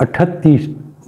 38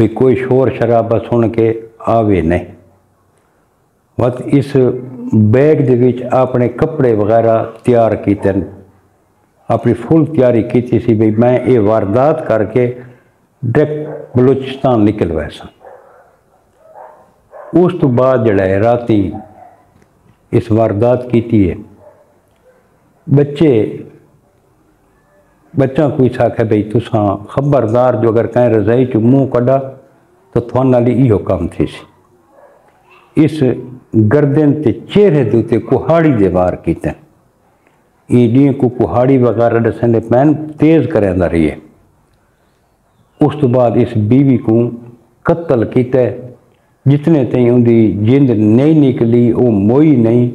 بھی کوئی شور شرابہ سن کے آوے نہیں. بس اس بیگ دے وچ اپنے کپڑے وغیرہ تیار کیتے، اپنی فل تیاری کی سی بھی میں یہ واردات کر کے ڈائریکٹ بلوچستان نکل ویسا. اس تو بعد جڑا ہے راتی اس واردات کیتی ہے. بچہ کوئی ساکھے بھئی تساں خبردار جو اگر کہیں رضائی چو منہ کڈا تو تھوان نالی ایہو کام تھی سی. اس گردن تے چہرے دوتے کہاڑی دے وار کیتے، ایڈیاں کو کہاڑی وغیرہ دسیں دے پین تیز کریں دا رہی ہے. اس تو بعد اس بیوی کو قتل کیتے، جتنے تئیں ان دی جند نہیں نکلی وہ موئی نہیں.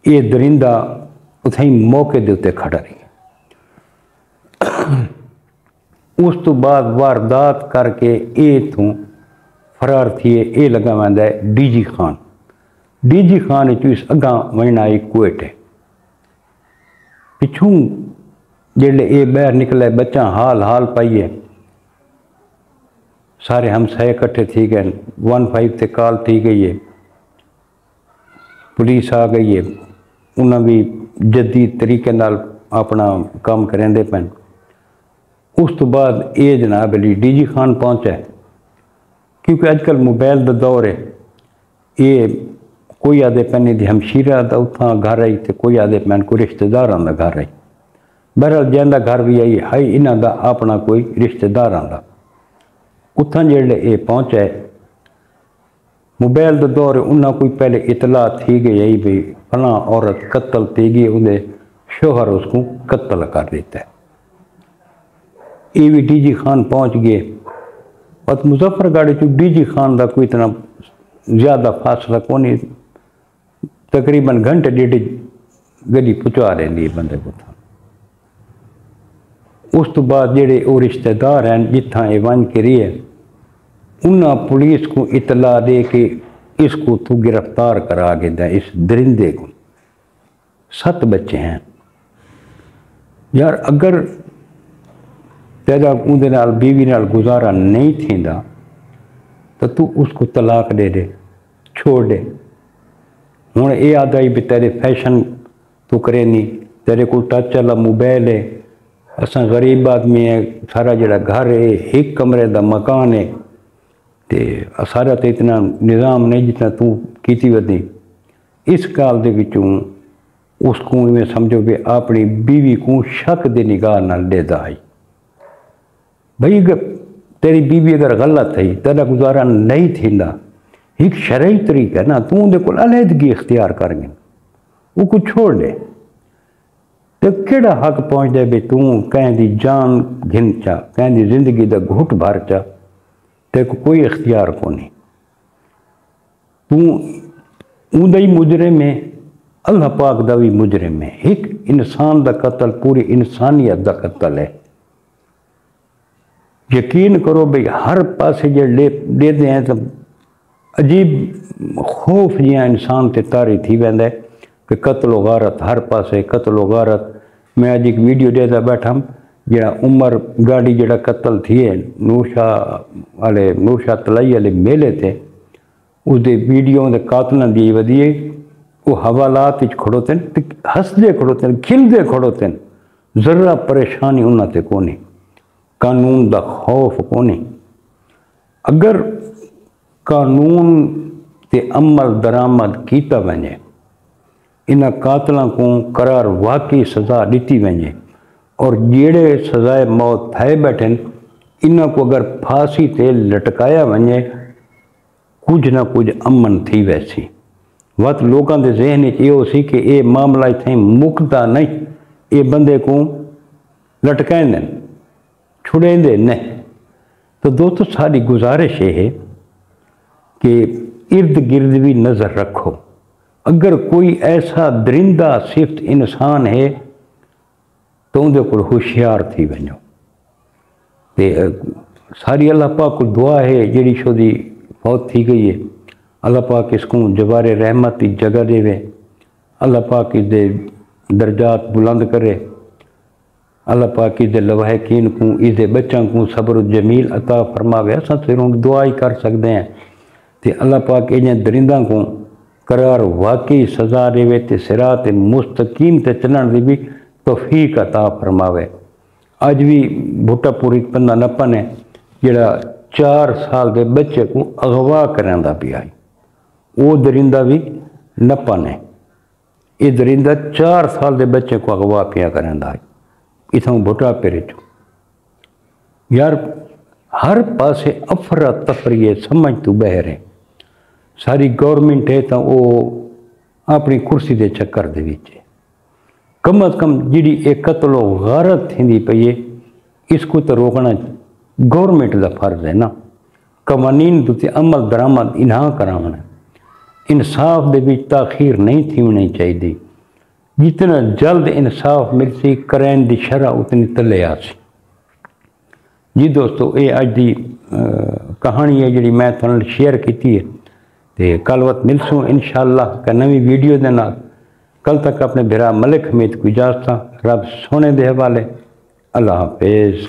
یہ درندہ اتھیں موقع دوتے کھڑا رہی. اس تو بعد واردات کر کے اے تھوں فرار تھیے. اے لگا ویندا ہے D G Khan. D G Khan چو اس اگاں وجنا آئی کوئٹے. پچھوں جڑے اے باہر نکلے بچہ حال پائیے، سارے ہمسائے کٹھے تھی گئے. 15 تے کال تھی گئی ہے، پولیس آ گئی ہے. انہاں بھی جدید طریقے نال اپنا کام کریں دے پین. اس تو بعد اے جناب علی ڈی جی خان پہنچا ہے، کیونکہ اج کل موبائل دا دور ہے. یہ کوئی آدھے پہنے دی ہمشیرہ دا اتھاں گھر آئی تے کوئی آدھے پہن کوئی رشتہ دار آندا گھر آئی. بہرحال جہاں دا گھر بھی آئی ہائی انہاں دا اپنا کوئی رشتہ دار آندا. اتھاں جڑے اے پہنچا ہے، موبائل دا دور ہے. انہاں کوئی پہلے اطلاع تھی گئی ہے بھی فلاں عورت قتل تھی گئی، انہیں شوہر اس کو قتل کر دیتا ہے. اے بھی ڈی جی خان پہنچ گئے. اور مظفر گڑھ چو ڈی جی خان دا کوئی اتنا زیادہ فاصلہ کو نہیں، تقریباً گھنٹے ڈیڑھ گڈی پہنچا رہی ہے بندے کو. اس تو بعد جڑے وہ رشتہ دار ہیں جتھاں یہ ون کے رہی ہے، انہاں پولیس کو اطلاع دے کے اس کو تو گرفتار کرا کے دا. اس درندے کو 7 بچے ہیں یار. اگر تیرا اندے نال بیوی نال گزارا نہیں تھیندا تو اس کو طلاق دے دے، چھوڑ دے. ہوں یہ آدھا ہی بھی تیرے فیشن تو کرے نہیں، تیرے کو ٹچ والا موبائل ہے، اساں غریب آدمی ہے، سارا جڑا گھر ہے ایک کمرے دا مکان ہے تے سارا تے اتنا نظام نہیں جتنا تو کیتی ودی. اس کال دے وچوں اس کو میں سمجھو کہ اپنی بیوی کو شک دے نگاہ نال دے دا آئی. بھئی تیری بیوی اگر غلط ہے، تیرا گزارا نہیں تھیندا، ایک شرعی طریقہ ہے نا، تو دے کول علیحدگی اختیار کر گئے، وہ کو چھوڑ دے. تو کیڑا حق پہنچ دے بھی تو کہیں دی جان گھن چا، کہیں دی زندگی دا گھٹ بھر چا، تے کوئی اختیار کو نہیں. تو اون دا ہی مجرم ہے، اللہ پاک دا بھی مجرم ہے. ایک انسان دا قتل پوری انسانیت دا قتل ہے. یقین کرو بھئی ہر پاسے جو دے دے ہیں تو عجیب خوف جہاں انسان تے تاری تھی ویندا ہے کہ قتل و غارت ہر پاسے قتل و غارت. میں آج ایک ویڈیو دے دا بیٹھا ہوں جہاں عمر گاڑی جڑا قتل تھی ہے نورشاہ تلائی والے میلے تھے، اس دے ویڈیو دے قاتلوں دی ودیے وہ حوالات کھڑوتے ہیں، ہسدے کھڑوتے ہیں، کھلدے کھڑوتے ہیں. ذرہ پریشانی انہاں تے کو نہیں، قانون دا خوف کو نہیں. اگر قانون تے عمل درآمد کیتا ونجے، انہاں قاتلاں کو قرار واقعی سزا دیتی ونجے، اور جیڑے سزائے موت تھائے بیٹھن انہاں کو اگر پھانسی تے لٹکایا ونجے، کچھ نہ کچھ امن تھی ویسی. وقت لوگاں دے ذہن یہ ہو سی کہ یہ معاملہ اتنے مکتا نہیں، یہ بندے کو لٹکائیں دیں چھڑیں دے نہیں. تو دوستو ساری گزارش یہ ہے کہ ارد گرد بھی نظر رکھو. اگر کوئی ایسا درندہ صفت انسان ہے تو اندے کو ہوشیار تھی ونجو. ساری اللہ پاک کو دعا ہے جڑی شدی فوت تھی گئی ہے، اللہ پاک اس کو جوار رحمت کی جگہ دے وے، اللہ پاک اس دے درجات بلند کرے. اللہ پاک اس لواحقین کو اس بچوں کو صبر جمیل عطا فرماوے. اصل صرف دعا ہی کر سکتے ہیں کہ اللہ پاک ان درندوں کو قرار واقعی سزا دے تے صراط مستقیم تے چلن دی بھی توفیق عطا فرماوے. اج بھی بھٹا پوری بندہ نپن ہے جڑا 4 سال دے بچے کو اغوا کراندا پیا ہے. وہ درندہ بھی نپن ہے. یہ درندہ 4 سال دے بچے کو اغوا پیا کراندا ہے. اتوں بھٹا پیرے چو یار ہر پاسے افراتفری ہے، سمجھ تو بہر ہے. ساری گورنمنٹ ہے تو وہ اپنی کرسی دے چکر دے وچ ہے. کم از کم جڑی ایک قتل و غارت تھیندی پئی ہے اس کو تو روکنا گورنمنٹ دا فرض ہے نا. قوانین تے عمل درآمد انہاں کراونا. انصاف دے وچ تاخیر نہیں تھی ہونی چاہیے. جتنا جلد انصاف مل سی کرائم دی شرح اتنی تلے آ سی. جی دوستو یہ اج دی کہانی ہے جڑی میں تھوڑا شیئر کیتی ہے. تے کل وقت ملسوں انشاءاللہ کا نوی ویڈیو دے نال. کل تک اپنے بھرا ملک حمید کو اجازت. رب سونے دے حوالے. اللہ حافظ.